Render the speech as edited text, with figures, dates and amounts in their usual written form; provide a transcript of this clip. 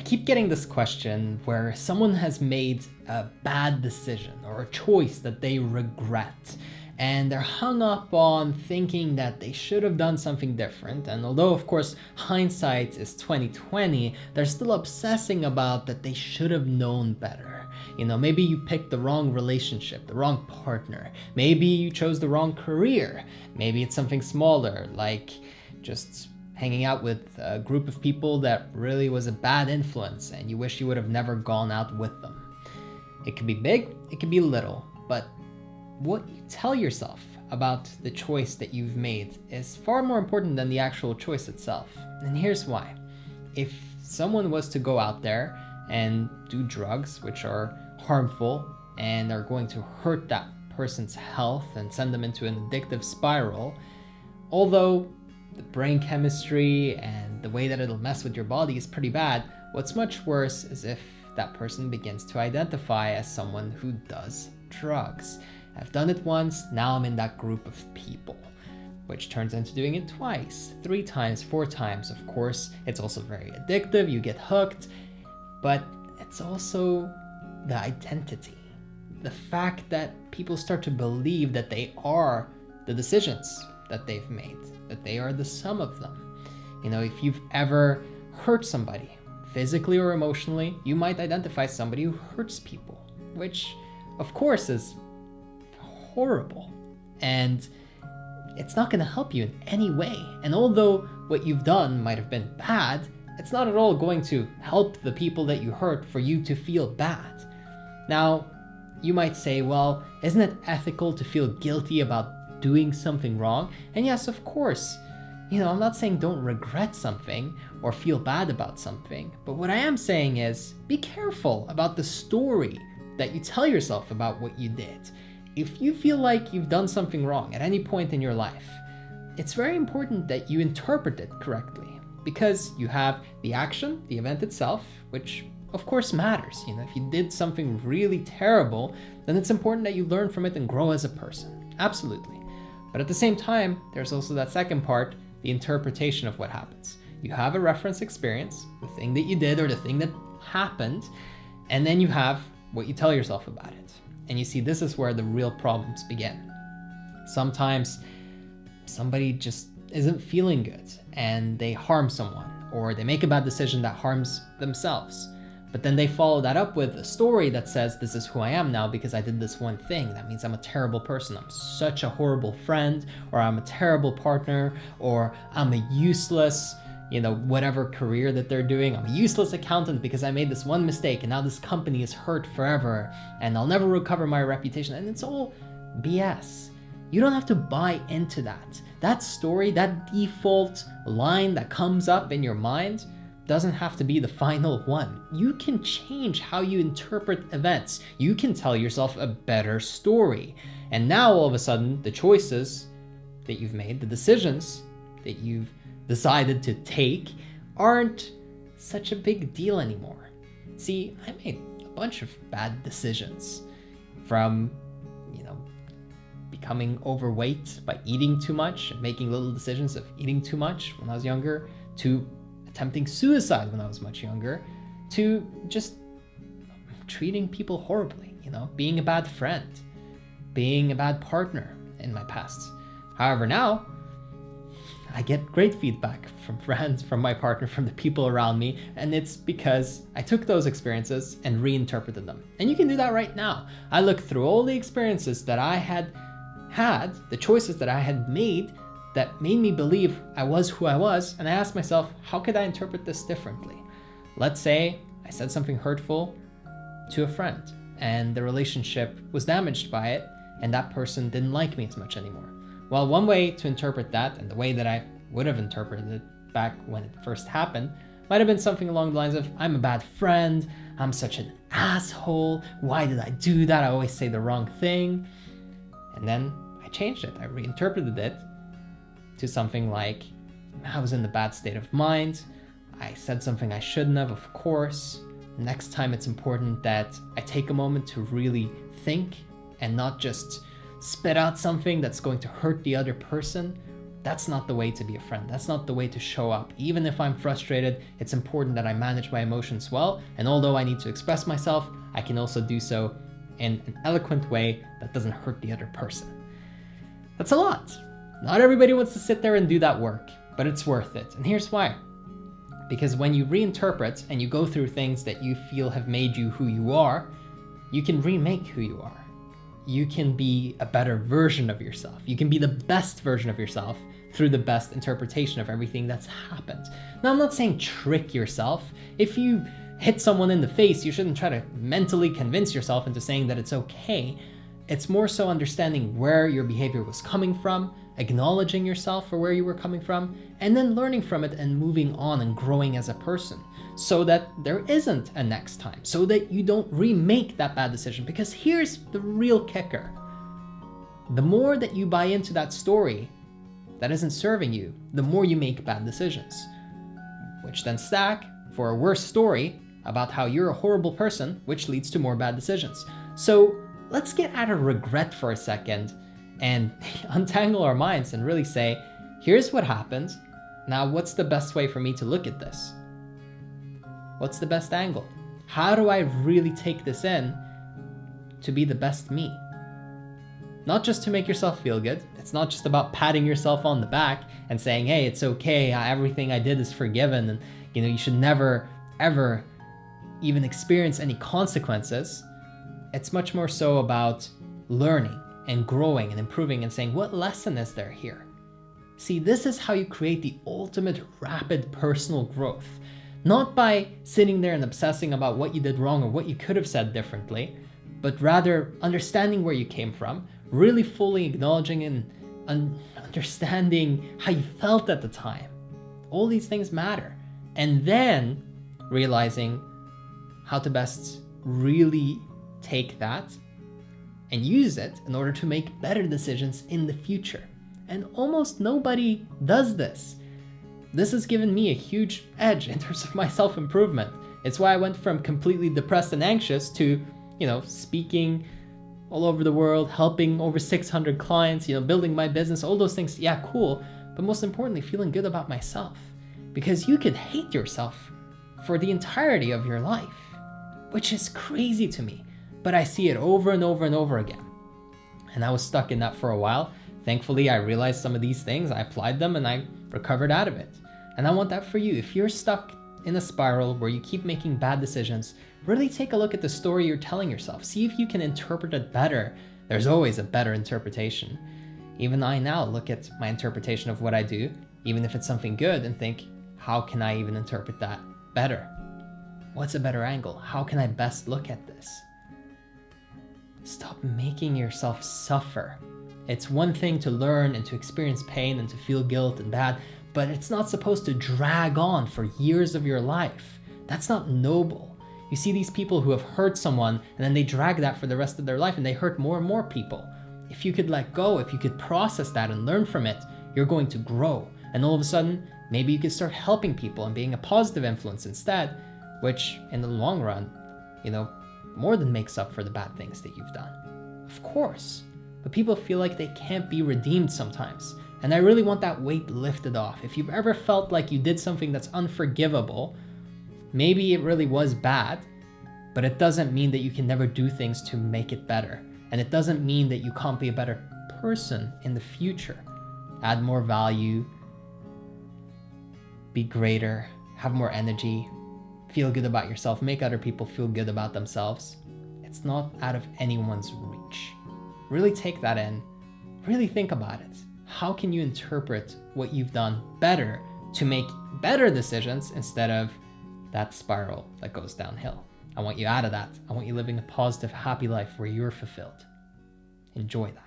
keep getting this question where someone has made a bad decision or a choice that they regret, and they're hung up on thinking that they should have done something different. And although of course hindsight is 2020, they're still obsessing about that they should have known better. Maybe you picked the wrong relationship, the wrong partner. Maybe you chose the wrong career. Maybe it's something smaller, like just hanging out with a group of people that really was a bad influence and you wish you would have never gone out with them. It could be big, it could be little, but what you tell yourself about the choice that you've made is far more important than the actual choice itself. And here's why. If someone was to go out there and do drugs, which are harmful and are going to hurt that person's health and send them into an addictive spiral, although the brain chemistry and the way that it'll mess with your body is pretty bad, what's much worse is if that person begins to identify as someone who does drugs. I've done it once, now I'm in that group of people, which turns into doing it twice, 3 times, 4 times. Of course, it's also very addictive, you get hooked, but it's also the identity. The fact that people start to believe that they are the decisions that they've made, that they are the sum of them. If you've ever hurt somebody, physically or emotionally, you might identify somebody who hurts people, which of course is horrible, and it's not going to help you in any way. And although what you've done might have been bad, it's not at all going to help the people that you hurt for you to feel bad. Now, you might say, well, isn't it ethical to feel guilty about doing something wrong? And yes, of course, I'm not saying don't regret something or feel bad about something, but what I am saying is be careful about the story that you tell yourself about what you did. If you feel like you've done something wrong at any point in your life, it's very important that you interpret it correctly, because you have the action, the event itself, which of course matters. If you did something really terrible, then it's important that you learn from it and grow as a person. Absolutely. But at the same time, there's also that second part, the interpretation of what happens. You have a reference experience, the thing that you did or the thing that happened, and then you have what you tell yourself about it. And you see, this is where the real problems begin. Sometimes somebody just isn't feeling good and they harm someone, or they make a bad decision that harms themselves. But then they follow that up with a story that says, this is who I am now because I did this one thing. That means I'm a terrible person. I'm such a horrible friend, or I'm a terrible partner, or I'm a useless, whatever career that they're doing. I'm a useless accountant because I made this one mistake and now this company is hurt forever and I'll never recover my reputation. And it's all BS. You don't have to buy into that. That story, that default line that comes up in your mind doesn't have to be the final one. You can change how you interpret events. You can tell yourself a better story. And now all of a sudden, the choices that you've made, the decisions that you've decided to take, aren't such a big deal anymore. See, I made a bunch of bad decisions, from becoming overweight by eating too much and making little decisions of eating too much when I was younger, to attempting suicide when I was much younger, to just treating people horribly, being a bad friend, being a bad partner in my past. However, now I get great feedback from friends, from my partner, from the people around me, and it's because I took those experiences and reinterpreted them. And you can do that right now. I look through all the experiences that I had, the choices that I had made that made me believe I was who I was, and I asked myself, how could I interpret this differently? Let's say I said something hurtful to a friend, and the relationship was damaged by it, and that person didn't like me as much anymore. Well, one way to interpret that, and the way that I would have interpreted it back when it first happened, might have been something along the lines of, I'm a bad friend, I'm such an asshole, why did I do that? I always say the wrong thing. And then I changed it. I reinterpreted it to something like, I was in a bad state of mind, I said something I shouldn't have, of course. Next time it's important that I take a moment to really think and not just spit out something that's going to hurt the other person. that's not the way to be a friend. That's not the way to show up. Even if I'm frustrated, it's important that I manage my emotions well. And although I need to express myself, I can also do so in an eloquent way that doesn't hurt the other person. That's a lot. Not everybody wants to sit there and do that work, but it's worth it. And here's why. Because when you reinterpret and you go through things that you feel have made you who you are, you can remake who you are. You can be a better version of yourself. You can be the best version of yourself through the best interpretation of everything that's happened. Now, I'm not saying trick yourself. If you hit someone in the face, you shouldn't try to mentally convince yourself into saying that it's okay. It's more so understanding where your behavior was coming from, acknowledging yourself for where you were coming from, and then learning from it and moving on and growing as a person so that there isn't a next time, so that you don't remake that bad decision. Because here's the real kicker. The more that you buy into that story that isn't serving you, the more you make bad decisions, which then stack for a worse story about how you're a horrible person, which leads to more bad decisions. So let's get out of regret for a second and untangle our minds and really say, here's what happened. Now, what's the best way for me to look at this? What's the best angle? How do I really take this in to be the best me? Not just to make yourself feel good. It's not just about patting yourself on the back and saying, hey, it's okay, everything I did is forgiven, and you should never, ever even experience any consequences. It's much more so about learning and growing and improving and saying, what lesson is there here? See, this is how you create the ultimate rapid personal growth. Not by sitting there and obsessing about what you did wrong or what you could have said differently, but rather understanding where you came from, really fully acknowledging and understanding how you felt at the time. All these things matter. And then realizing how to best really take that and use it in order to make better decisions in the future. And almost nobody does this. This has given me a huge edge in terms of my self-improvement. It's why I went from completely depressed and anxious to, speaking all over the world, helping over 600 clients, building my business, all those things. Yeah, cool. But most importantly, feeling good about myself. Because you could hate yourself for the entirety of your life, which is crazy to me. But I see it over and over and over again. And I was stuck in that for a while. Thankfully, I realized some of these things, I applied them, and I recovered out of it. And I want that for you. If you're stuck in a spiral where you keep making bad decisions, really take a look at the story you're telling yourself. See if you can interpret it better. There's always a better interpretation. Even I now look at my interpretation of what I do, even if it's something good, and think, how can I even interpret that better? What's a better angle? How can I best look at this? Stop making yourself suffer. It's one thing to learn and to experience pain and to feel guilt and bad, but it's not supposed to drag on for years of your life. That's not noble. You see these people who have hurt someone and then they drag that for the rest of their life and they hurt more and more people. If you could let go, if you could process that and learn from it, you're going to grow. And all of a sudden, maybe you could start helping people and being a positive influence instead, which in the long run, more than makes up for the bad things that you've done. Of course. But people feel like they can't be redeemed sometimes. And I really want that weight lifted off. If you've ever felt like you did something that's unforgivable, maybe it really was bad, but it doesn't mean that you can never do things to make it better. And it doesn't mean that you can't be a better person in the future. Add more value, be greater, have more energy, feel good about yourself, make other people feel good about themselves. It's not out of anyone's reach. Really take that in. Really think about it. How can you interpret what you've done better to make better decisions instead of that spiral that goes downhill? I want you out of that. I want you living a positive, happy life where you're fulfilled. Enjoy that.